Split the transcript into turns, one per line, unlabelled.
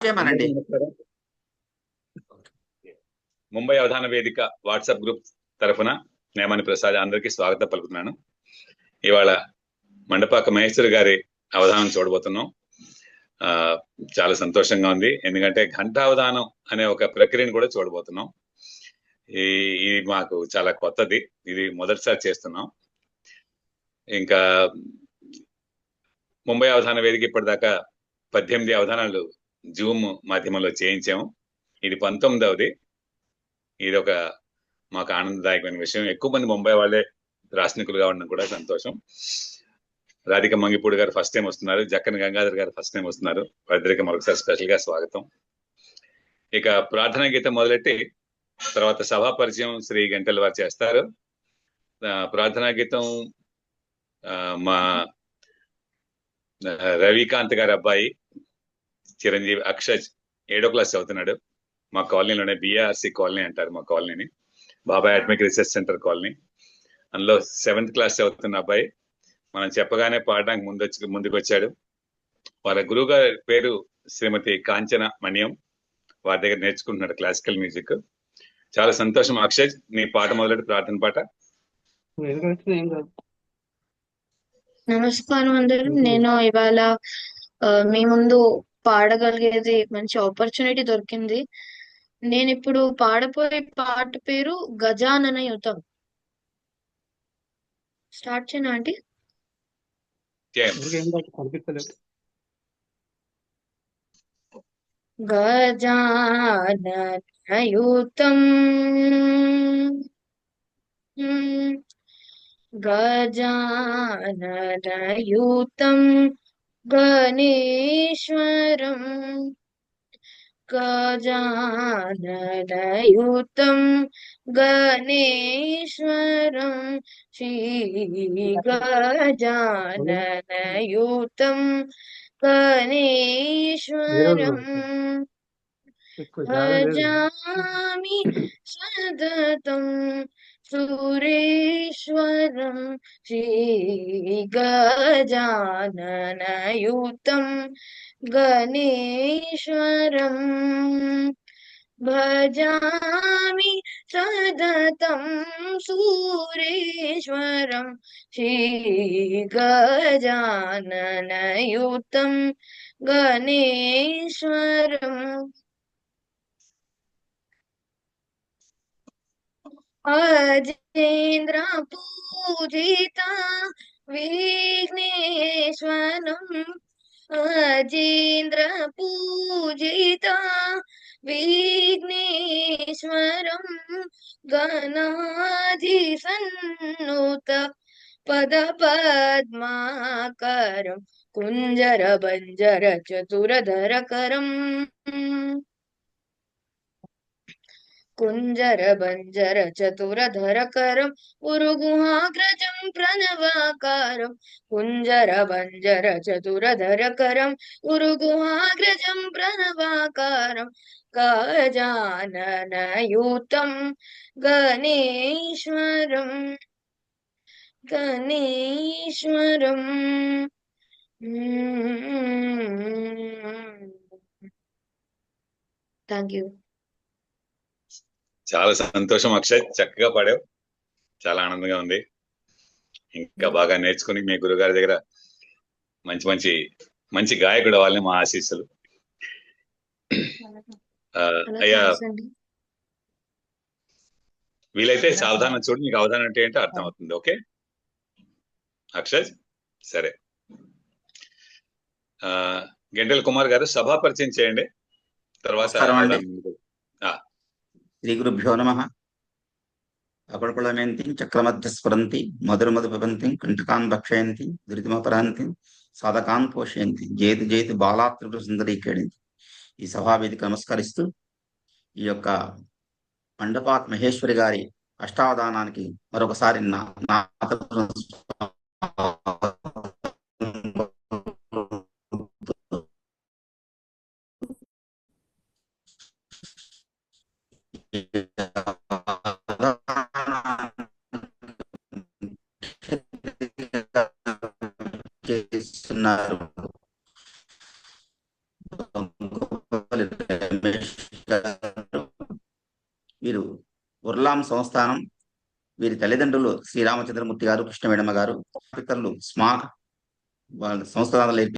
చేయమనండి.
ముంబై అవధాన వేదిక WhatsApp group తరఫున నేమాని ప్రసాద్ అందరికీ స్వాగతం పలుకుతున్నాను. ఇవాళ మండపాక మహేశ్వరి గారి అవధానం చూడబోతున్నాం. చాలా సంతోషంగా ఉంది, ఎందుకంటే ఘంటావధానం అనే ఒక ప్రక్రియను కూడా చూడబోతున్నాం. ఇది మాకు చాలా కొత్తది, ఇది మొదటిసారి చేస్తున్నాం. ఇంకా ముంబై అవధాన వేదిక ఇప్పటిదాకా 18 అవధానాలు జూమ్ మాధ్యమంలో చేయించాము. ఇది 19వది. ఇది ఒక మాకు ఆనందదాయకమైన విషయం. ఎక్కువ మంది ముంబై వాళ్ళే రాష్ట్రీకులుగా ఉండడం కూడా సంతోషం. రాధిక మంగిపూడి గారు ఫస్ట్ టైం వస్తున్నారు, జక్కన గంగాధర్ గారు ఫస్ట్ టైం వస్తున్నారు. వారిద్దరికి మరొకసారి స్పెషల్ గా స్వాగతం. ఇక ప్రార్థనా గీతం మొదలెట్టి తర్వాత సభా పరిచయం శ్రీ గంటల వారు చేస్తారు. ప్రార్థనా గీతం మా రవికాంత్ గారి అబ్బాయి చిరంజీవి అక్షజ్ 7వ క్లాస్ చదువుతున్నాడు. మా కాలనీలోనే బిఆర్సి కాలనీ అంటారు మా కాలనీని, బాబాయ్ అడ్మిక్ రీసెర్చ్ సెంటర్ కాలనీ. అందులో 7th క్లాస్ చదువుతున్న అబ్బాయి మనం చెప్పగానే పాడడానికి ముందుకు వచ్చాడు. వాళ్ళ గురువు గారి పేరు శ్రీమతి కాంచన మణ్యం. వారి దగ్గర నేర్చుకుంటున్నాడు క్లాసికల్ మ్యూజిక్. చాలా సంతోషం. అక్షయ్, నీ పాట మొదలెట్టి, ప్రార్థన పాట.
నమస్కారం అందరూ. నేను ఇవాళ మీ ముందు పాడగలిగేది మంచి ఆపర్చునిటీ దొరికింది. నేను ఇప్పుడు పాడపోయే పాట పేరు గజానన యుతం. స్టార్ట్ చేయనా ఆంటీ? గజానన యుతం గజాననయుతం గణేశ్వరం గజాననయుతం గణేశ్వరం శ్రీ గజాననయుతం గణేశ్వరం భజామి సతతం సురేశ్వరం శ్రీ గజాననయుతం గణేశ్వరం భజామి సతతం సురేశ్వరం శ్రీ గజాననయుతం గణేశ్వరం అజేంద్ర పూజిత విఘ్నేశ్వరం అజేంద్ర పూజిత విఘ్నేశ్వరం గణాధి సన్నుత పద పద్మాకరం కుంజర బంజర చతురధరకరం కుంజర బంజర చతురధరకరం ఉరుగుహాగ్రజం ప్రణవాకారం కుంజర బంజర చతురధరకరం ఉరుగుహాగ్రజం ప్రణవాకారం గజాననయుతం గణేశ్వరం గణేశ్వరం. Thank you.
చాలా సంతోషం అక్షయ్, చక్కగా పాడావు. చాలా ఆనందంగా ఉంది. ఇంకా బాగా నేర్చుకుని మీ గురుగారి దగ్గర మంచి మంచి మంచి గాయకుడు అవ్వాలని మా ఆశీస్సులు. అయ్యా, వీలైతే సావధానం చూడు, నీకు అవధానం అంటే ఏంటో అర్థం అవుతుంది. ఓకే అక్షయ్, సరే. గంటెల కుమార్ గారు సభా పరిచయం చేయండి, తర్వాత
శ్రీ గురుభ్యో నమః. అపల్పళమేంతి చక్రమధ్య స్ఫురంతి మధుర మధు పిబంతి కంటకాన్ భక్షయంతి ధృతిమపరాంతి సాధకాన్ పోషయంతి జేతి జేతి బాలాత్రిపుర సుందరీకేడింది. ఈ సభావేదిక నమస్కరిస్తూ ఈ యొక్క మండపాక మహేశ్వరి గారి అష్టావధానానికి మరొకసారి చేస్తున్నారు. రమేష్ గారు. వీరు ఉర్లాం సంస్థానం. వీరి తల్లిదండ్రులు శ్రీరామచంద్రమూర్తి గారు, కృష్ణవేణమ్మ గారు. పితరులు స్మార్ట్ వాళ్ళ సంస్థానాలు